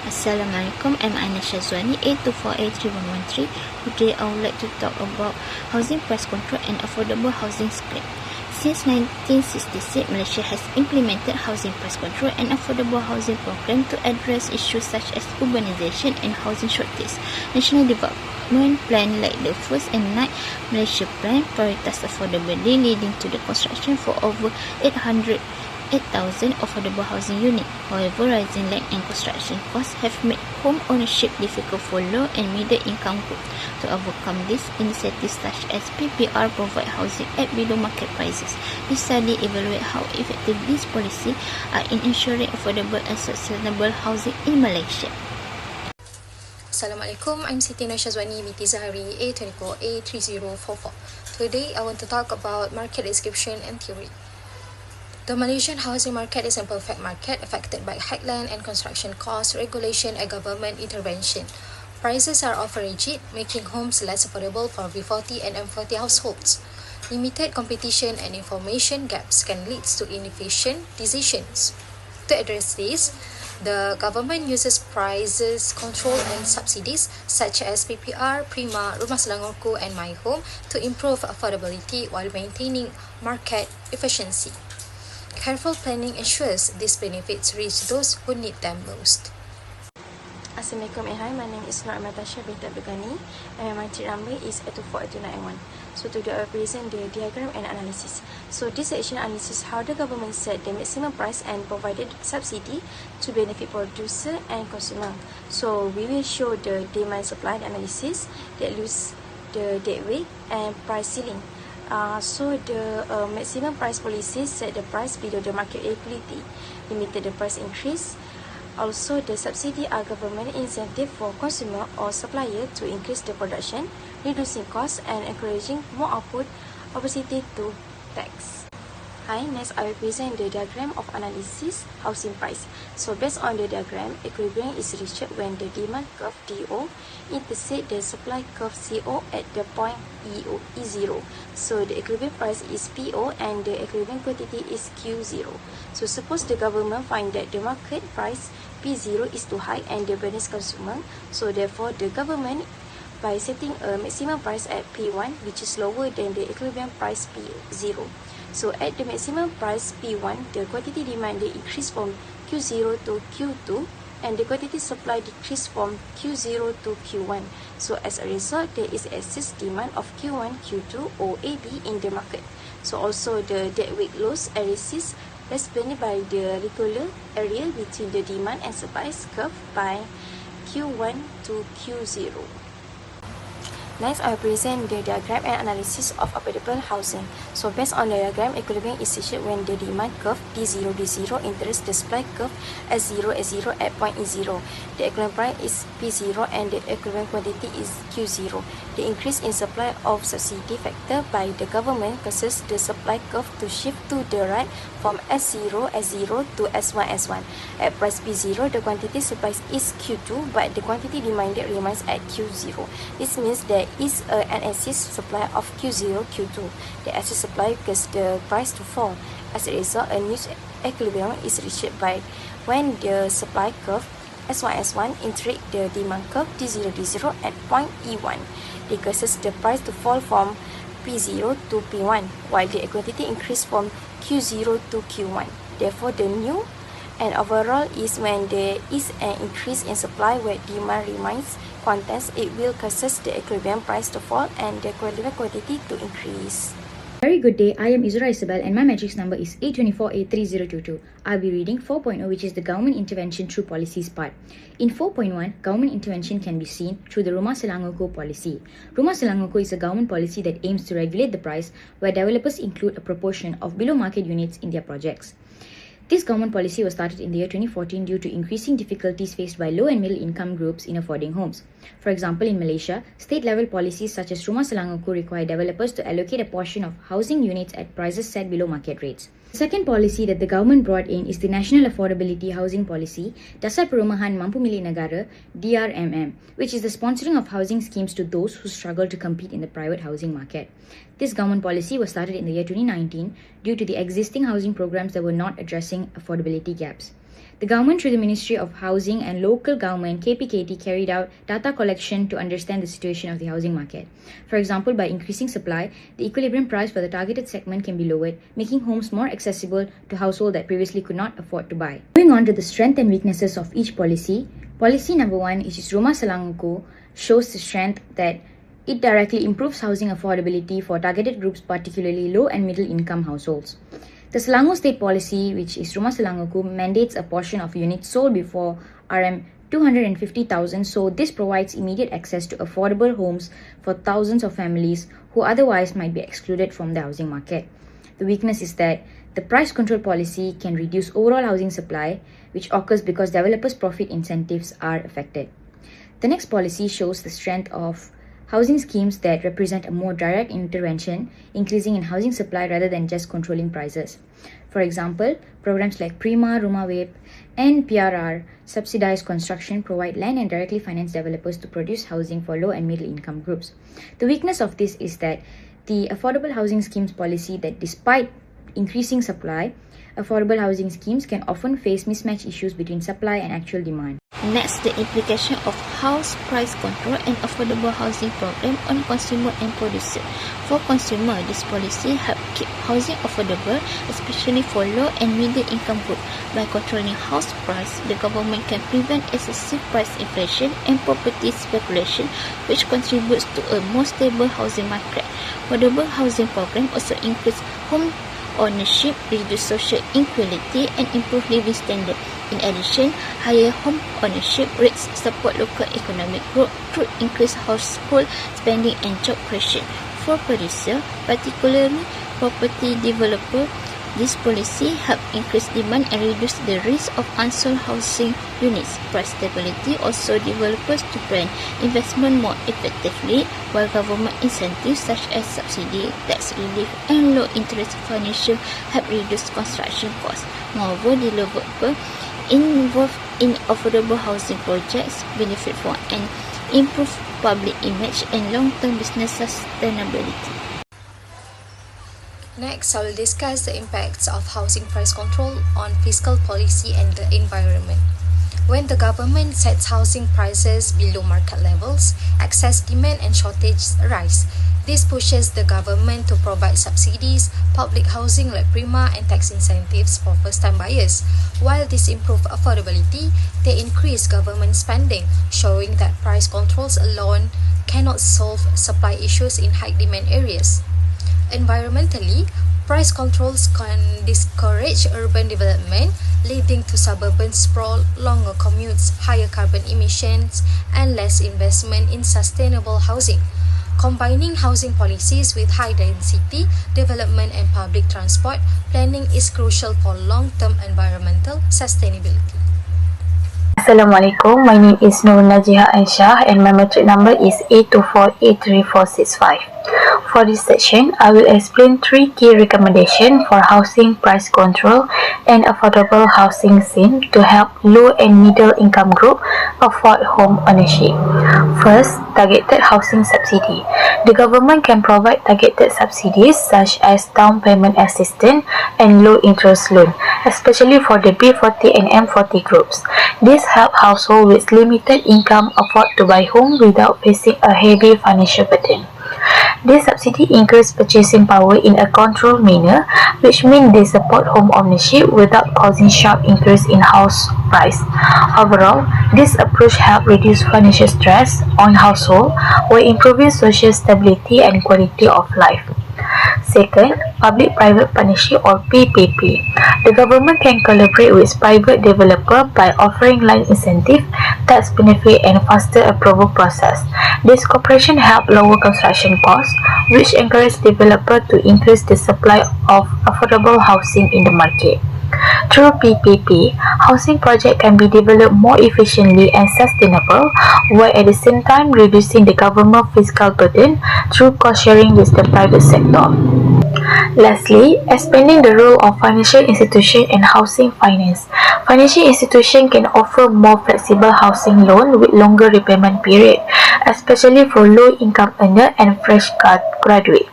Assalamualaikum, I'm Aina Shazwani, 82483113. Today I would like to talk about housing price control and affordable housing scheme. Since 1966, Malaysia has implemented housing price control and affordable housing program to address issues such as urbanization and housing shortage. National Development Plan like the First and Ninth Malaysia Plan prioritised affordability, leading to the construction for over 8,000 affordable housing units. However, rising land and construction costs have made home ownership difficult for low and middle income groups. To overcome this, initiatives such as PPR provide housing at below market prices. This study evaluates how effective these policies are in ensuring affordable and sustainable housing in Malaysia. Assalamualaikum, I'm Siti Nur Shazwani binti Zahari, A24A3044. Today, I want to talk about market description and theory. The Malaysian housing market is a perfect market affected by high land and construction costs, regulation, and government intervention. Prices are often rigid, making homes less affordable for B40 and M40 households. Limited competition and information gaps can lead to inefficient decisions. To address this, the government uses prices control and subsidies such as PPR, Prima, Rumah Selangorku, and My Home to improve affordability while maintaining market efficiency. Careful planning ensures these benefits reach those who need them most. Assalamualaikum and hi, my name is Nur Natasha binti Abdul and my material number is 82482991. So today I present the diagram and analysis. So this section analyses how the government set the maximum price and provided subsidy to benefit producer and consumer. So we will show the demand supply analysis that lose the dead weight and price ceiling. So the maximum price policy set the price below the market equality, limited the price increase. Also, the subsidy are government incentive for consumer or supplier to increase the production, reducing costs and encouraging more output opposite to tax. Hi, next I will present the diagram of analysis housing price. So based on the diagram, equilibrium is reached when the demand curve DO intersects the supply curve CO at the point E0. So the equilibrium price is PO and the equilibrium quantity is Q0. So suppose the government find that the market price P0 is too high and the balance consumer. So therefore the government by setting a maximum price at P1 which is lower than the equilibrium price P0. So at the maximum price P1, the quantity demanded increase from Q0 to Q2 and the quantity supply decrease from Q0 to Q1. So as a result, there is excess demand of Q1, Q2 or AB in the market. So also the dead weight loss arises explained by the regular area between the demand and supply curve by Q1 to Q0. Next, I will present the diagram and analysis of affordable housing. So based on the diagram, equilibrium is situated when the demand curve D0 enters the supply curve S0 at point E0. The equilibrium price is P0 and the equivalent quantity is Q0. The increase in supply of subsidy factor by the government causes the supply curve to shift to the right from S0 to S1. At price P0, the quantity supplied is Q2, but the quantity demanded remains at Q0. This means there is an excess supply of Q0, Q2. The excess supply causes the price to fall. As a result, a new equilibrium is reached by when the supply curve S1 intersects the demand curve D0 at point E1. It causes the price to fall from P0 to P1, while the quantity increase from Q0 to Q1. Therefore, the new and overall is when there is an increase in supply where demand remains constant, it will cause the equilibrium price to fall and the equilibrium quantity to increase. Very good day, I am Izura Isabel and my matrix number is 824A3022. I'll be reading 4.0, which is the government intervention through policies part. In 4.1, government intervention can be seen through the Rumah Selangorku policy. Rumah Selangorku is a government policy that aims to regulate the price where developers include a proportion of below market units in their projects. This government policy was started in the year 2014 due to increasing difficulties faced by low and middle income groups in affording homes. For example, in Malaysia, state-level policies such as Rumah Selangorku require developers to allocate a portion of housing units at prices set below market rates. The second policy that the government brought in is the National Affordability Housing Policy, Dasar Perumahan Mampu Milik Negara, DRMM, which is the sponsoring of housing schemes to those who struggle to compete in the private housing market. This government policy was started in the year 2019 due to the existing housing programs that were not addressing affordability gaps. The government, through the Ministry of Housing and Local Government (KPKT), carried out data collection to understand the situation of the housing market. For example, by increasing supply, the equilibrium price for the targeted segment can be lowered, making homes more accessible to households that previously could not afford to buy. Moving on to the strengths and weaknesses of each policy, policy number 1, which is Rumah Selangorku, shows the strength that it directly improves housing affordability for targeted groups, particularly low and middle income households. The Selangor State Policy, which is Rumah Selangorku, mandates a portion of units sold before RM250,000, so this provides immediate access to affordable homes for thousands of families who otherwise might be excluded from the housing market. The weakness is that the price control policy can reduce overall housing supply, which occurs because developers' profit incentives are affected. The next policy shows the strength of housing schemes that represent a more direct intervention, increasing in housing supply rather than just controlling prices. For example, programs like Prima, Rumah Web, and PRR subsidized construction, provide land and directly finance developers to produce housing for low and middle income groups. The weakness of this is that the affordable housing schemes policy, that despite increasing supply, affordable housing schemes can often face mismatch issues between supply and actual demand. Next, the implication of house price control and affordable housing program on consumer and producer. For consumer, this policy help keep housing affordable, especially for low and middle income group. By controlling house price, the government can prevent excessive price inflation and property speculation, which contributes to a more stable housing market. Affordable housing program also increase home ownership, reduce social inequality, and improve living standard. In addition, higher home ownership rates support local economic growth through increased household spending and job creation. For producer, particularly property developer, this policy help increase demand and reduce the risk of unsold housing units. Price stability also developers to plan investment more effectively, while government incentives such as subsidy, tax relief, and low interest financial help reduce construction costs. Moreover, developers involved in affordable housing projects benefit from an improved public image and long-term business sustainability. Next, I will discuss the impacts of housing price control on fiscal policy and the environment. When the government sets housing prices below market levels, excess demand and shortage rise. This pushes the government to provide subsidies, public housing like Prima, and tax incentives for first-time buyers. While this improves affordability, they increase government spending, showing that price controls alone cannot solve supply issues in high-demand areas. Environmentally, price controls can discourage urban development, leading to suburban sprawl, longer commutes, higher carbon emissions, and less investment in sustainable housing. Combining housing policies with high-density development and public transport planning is crucial for long-term environmental sustainability. Assalamualaikum, my name is Nur Najiha Anshah and my metric number is A24A3465. For this section, I will explain 3 key recommendations for housing price control and affordable housing scheme to help low and middle income group afford home ownership. First, targeted housing subsidy. The government can provide targeted subsidies such as down payment assistance and low interest loan, especially for the B40 and M40 groups. This helps households with limited income afford to buy home without facing a heavy financial burden. This subsidy increases purchasing power in a controlled manner, which means they support home ownership without causing sharp increase in house price. Overall, this approach helps reduce financial stress on households while improving social stability and quality of life. Second, public-private partnership or PPP. The government can collaborate with private developers by offering land incentive, tax benefit, and faster approval process. This cooperation helps lower construction costs, which encourages developers to increase the supply of affordable housing in the market. Through PPP, housing projects can be developed more efficiently and sustainable, while at the same time reducing the government fiscal burden through cost sharing with the private sector. Lastly, expanding the role of financial institutions in housing finance. Financial institutions can offer more flexible housing loans with longer repayment period, especially for low-income earners and fresh graduates.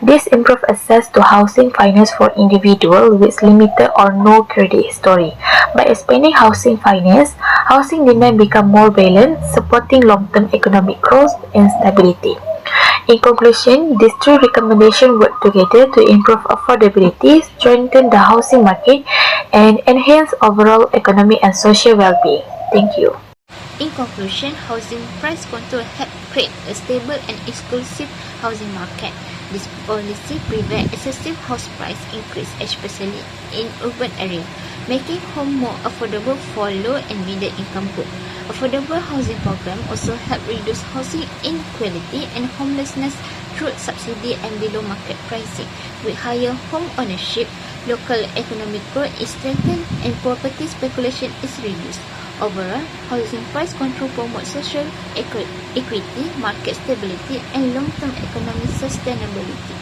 This improves access to housing finance for individuals with limited or no credit history. By expanding housing finance, housing demand becomes more balanced, supporting long-term economic growth and stability. In conclusion, these three recommendations work together to improve affordability, strengthen the housing market, and enhance overall economic and social well-being. Thank you. In conclusion, housing price control help create a stable and exclusive housing market. This policy prevents excessive house price increase, especially in urban areas, making home more affordable for low and middle income groups. Affordable housing program also help reduce housing inequality and homelessness through subsidy and below market pricing. With higher home ownership, local economic growth is strengthened and property speculation is reduced. Overall, housing price control promotes social equity, market stability, and long-term economic sustainability.